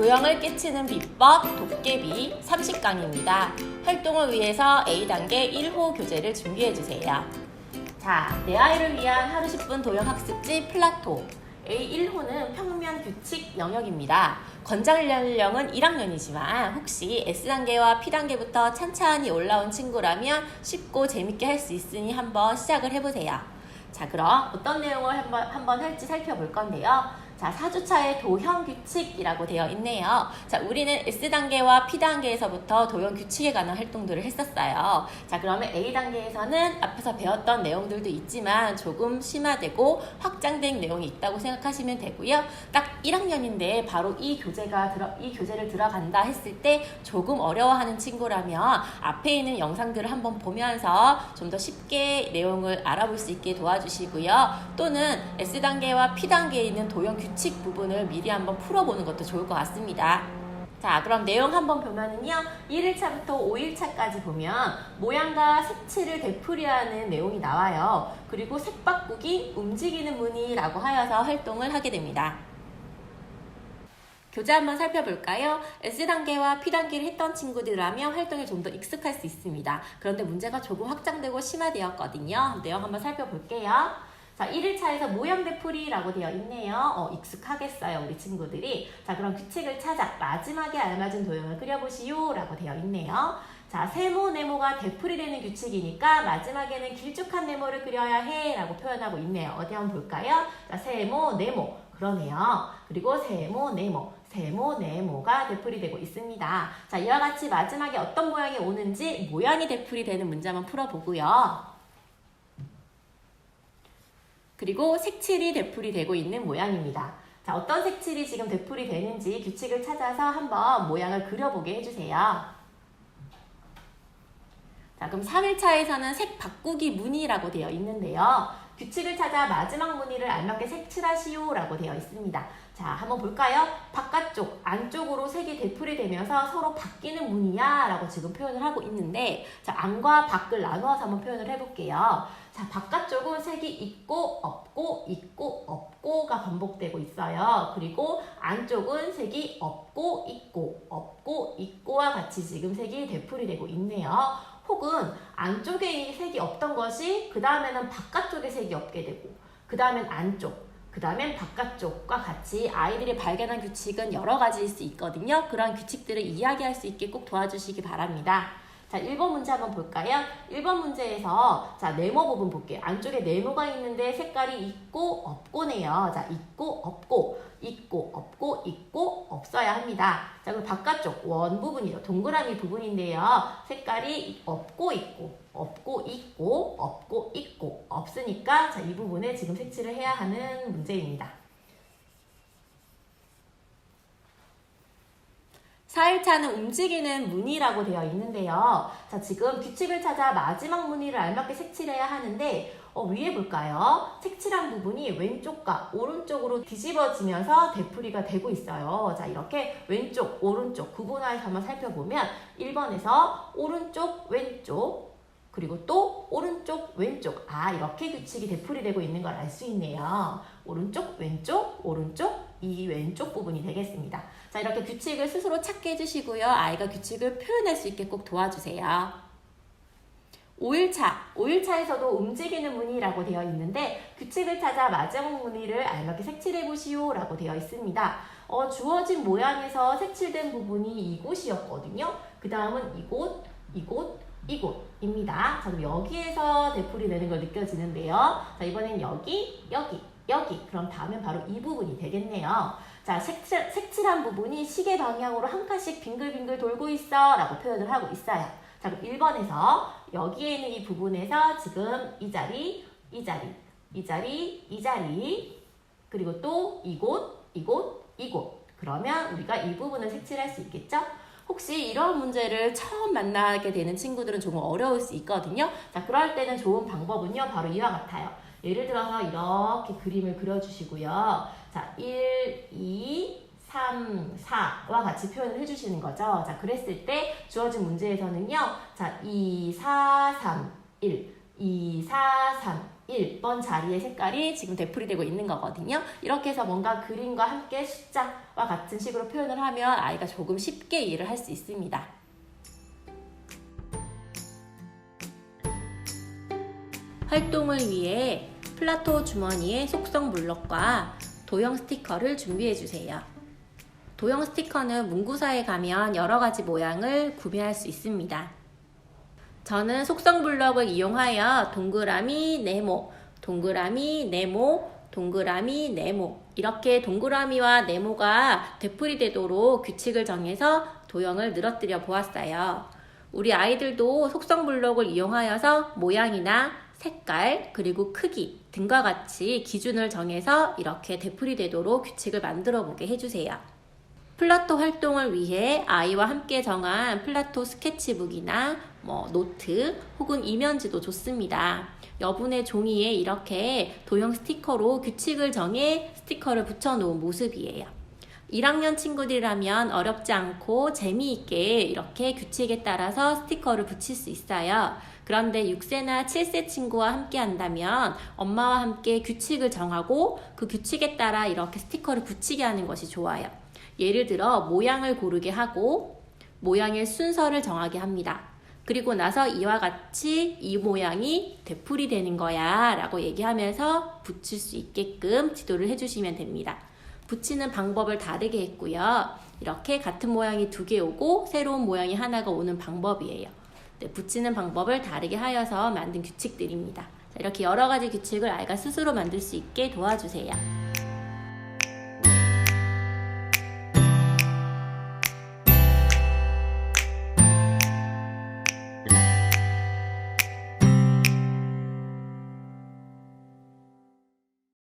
도형을 깨치는 비법 도깨비 30강입니다. 활동을 위해서 A단계 1호 교재를 준비해주세요. 자, 내 아이를 위한 하루 10분 도형 학습지 플라토 A1호는 평면 규칙 영역입니다. 권장 연령은 1학년이지만 혹시 S단계와 P단계부터 찬찬히 올라온 친구라면 쉽고 재밌게 할 수 있으니 한번 시작을 해보세요. 자, 그럼 어떤 내용을 한번 할지 살펴볼 건데요. 자, 4주차에 도형 규칙이라고 되어 있네요. 자, 우리는 S단계와 P단계에서부터 도형 규칙에 관한 활동들을 했었어요. 자, 그러면 A단계에서는 앞에서 배웠던 내용들도 있지만 조금 심화되고 확장된 내용이 있다고 생각하시면 되고요. 딱 1학년인데 바로 이 교재를 들어간다 했을 때 조금 어려워하는 친구라면 앞에 있는 영상들을 한번 보면서 좀 더 쉽게 내용을 알아볼 수 있게 도와주시고요. 또는 S단계와 P단계에 있는 도형 규칙 부분을 미리 한번 풀어보는 것도 좋을 것 같습니다. 자, 그럼 내용 한번 보면은요, 1일차부터 5일차까지 보면 모양과 색칠을 되풀이하는 내용이 나와요. 그리고 색 바꾸기, 움직이는 무늬라고 하여서 활동을 하게 됩니다. 교재 한번 살펴볼까요? S단계와 P단계를 했던 친구들이라면 활동에 좀 더 익숙할 수 있습니다. 그런데 문제가 조금 확장되고 심화되었거든요. 내용 한번 살펴볼게요. 자, 1일차에서 모양 되풀이라고 되어 있네요. 익숙하겠어요, 우리 친구들이. 자, 그럼 규칙을 찾아 마지막에 알맞은 도형을 그려보시오 라고 되어 있네요. 자, 세모, 네모가 되풀이되는 규칙이니까 마지막에는 길쭉한 네모를 그려야 해 라고 표현하고 있네요. 어디 한번 볼까요? 자, 세모, 네모. 그러네요. 그리고 세모, 네모. 세모, 네모가 되풀이되고 있습니다. 자, 이와 같이 마지막에 어떤 모양이 오는지 모양이 되풀이되는 문제 한번 풀어보고요. 그리고 색칠이 되풀이되고 있는 모양입니다. 자, 어떤 색칠이 지금 되풀이되는지 규칙을 찾아서 한번 모양을 그려보게 해주세요. 자, 그럼 3일차에서는 색 바꾸기 무늬라고 되어 있는데요. 규칙을 찾아 마지막 무늬를 알맞게 색칠하시오 라고 되어 있습니다. 자, 한번 볼까요? 바깥쪽, 안쪽으로 색이 되풀이되면서 서로 바뀌는 무늬야 라고 지금 표현을 하고 있는데, 자, 안과 밖을 나누어서 한번 표현을 해볼게요. 자, 바깥쪽은 색이 있고 없고 있고 없고가 반복되고 있어요. 그리고 안쪽은 색이 없고 있고 없고 있고와 같이 지금 색이 되풀이되고 있네요. 혹은 안쪽에 색이 없던 것이 그 다음에는 바깥쪽에 색이 없게 되고 그 다음엔 안쪽, 그 다음엔 바깥쪽과 같이 아이들이 발견한 규칙은 여러 가지일 수 있거든요. 그런 규칙들을 이야기할 수 있게 꼭 도와주시기 바랍니다. 자, 1번 문제 한번 볼까요? 1번 문제에서 자, 네모 부분 볼게요. 안쪽에 네모가 있는데 색깔이 있고 없고네요. 자, 있고 없고 있고 없고 있고 없어야 합니다. 자, 그리고 바깥쪽 원 부분이죠. 동그라미 부분인데요. 색깔이 없고 있고 없고 있고 없고 있고 없으니까 자, 이 부분에 지금 색칠을 해야 하는 문제입니다. 4일차는 움직이는 무늬라고 되어 있는데요. 자, 지금 규칙을 찾아 마지막 무늬를 알맞게 색칠해야 하는데 위에 볼까요? 색칠한 부분이 왼쪽과 오른쪽으로 뒤집어지면서 되풀이가 되고 있어요. 자, 이렇게 왼쪽, 오른쪽 구분해서 한번 살펴보면 1번에서 오른쪽, 왼쪽 그리고 또 오른쪽, 왼쪽 이렇게 규칙이 되풀이되고 있는 걸 알 수 있네요. 오른쪽, 왼쪽, 오른쪽 이 왼쪽 부분이 되겠습니다. 자, 이렇게 규칙을 스스로 찾게 해주시고요. 아이가 규칙을 표현할 수 있게 꼭 도와주세요. 5일차에서도 움직이는 무늬라고 되어 있는데 규칙을 찾아 마지막 무늬를 알맞게 색칠해 보시오 라고 되어 있습니다. 주어진 모양에서 색칠된 부분이 이곳이었거든요. 그 다음은 이곳, 이곳, 이곳입니다. 자, 그럼 여기에서 되풀이되는 걸 느껴지는데요. 자, 이번엔 여기, 여기, 여기. 그럼 다음엔 바로 이 부분이 되겠네요. 자, 색칠한 부분이 시계 방향으로 한 칸씩 빙글빙글 돌고 있어 라고 표현을 하고 있어요. 자, 그럼 1번에서 여기에 있는 이 부분에서 지금 이 자리, 이 자리, 이 자리, 이 자리 그리고 또 이곳, 이곳, 이곳. 그러면 우리가 이 부분을 색칠할 수 있겠죠? 혹시 이런 문제를 처음 만나게 되는 친구들은 조금 어려울 수 있거든요. 자, 그럴 때는 좋은 방법은요, 바로 이와 같아요. 예를 들어서 이렇게 그림을 그려주시고요. 자, 1, 2, 3, 4와 같이 표현을 해주시는 거죠. 자, 그랬을 때 주어진 문제에서는요. 자, 2, 4, 3, 1, 2, 4, 3, 1 1번 자리의 색깔이 지금 되풀이되고 있는 거거든요. 이렇게 해서 뭔가 그림과 함께 숫자와 같은 식으로 표현을 하면 아이가 조금 쉽게 이해를 할 수 있습니다. 활동을 위해 플라토 주머니에 속성 블럭과 도형 스티커를 준비해 주세요. 도형 스티커는 문구사에 가면 여러 가지 모양을 구매할 수 있습니다. 저는 속성 블럭을 이용하여 동그라미, 네모, 동그라미, 네모, 동그라미, 네모 이렇게 동그라미와 네모가 되풀이되도록 규칙을 정해서 도형을 늘어뜨려 보았어요. 우리 아이들도 속성 블럭을 이용하여서 모양이나 색깔 그리고 크기 등과 같이 기준을 정해서 이렇게 되풀이되도록 규칙을 만들어 보게 해주세요. 플라토 활동을 위해 아이와 함께 정한 플라토 스케치북이나 노트 혹은 이면지도 좋습니다. 여분의 종이에 이렇게 도형 스티커로 규칙을 정해 스티커를 붙여놓은 모습이에요. 1학년 친구들이라면 어렵지 않고 재미있게 이렇게 규칙에 따라서 스티커를 붙일 수 있어요. 그런데 6세나 7세 친구와 함께 한다면 엄마와 함께 규칙을 정하고 그 규칙에 따라 이렇게 스티커를 붙이게 하는 것이 좋아요. 예를 들어 모양을 고르게 하고 모양의 순서를 정하게 합니다. 그리고 나서 이와 같이 이 모양이 되풀이 되는 거야 라고 얘기하면서 붙일 수 있게끔 지도를 해주시면 됩니다. 붙이는 방법을 다르게 했고요. 이렇게 같은 모양이 2개 오고 새로운 모양이 하나가 오는 방법이에요. 붙이는 방법을 다르게 하여서 만든 규칙들입니다. 이렇게 여러 가지 규칙을 아이가 스스로 만들 수 있게 도와주세요.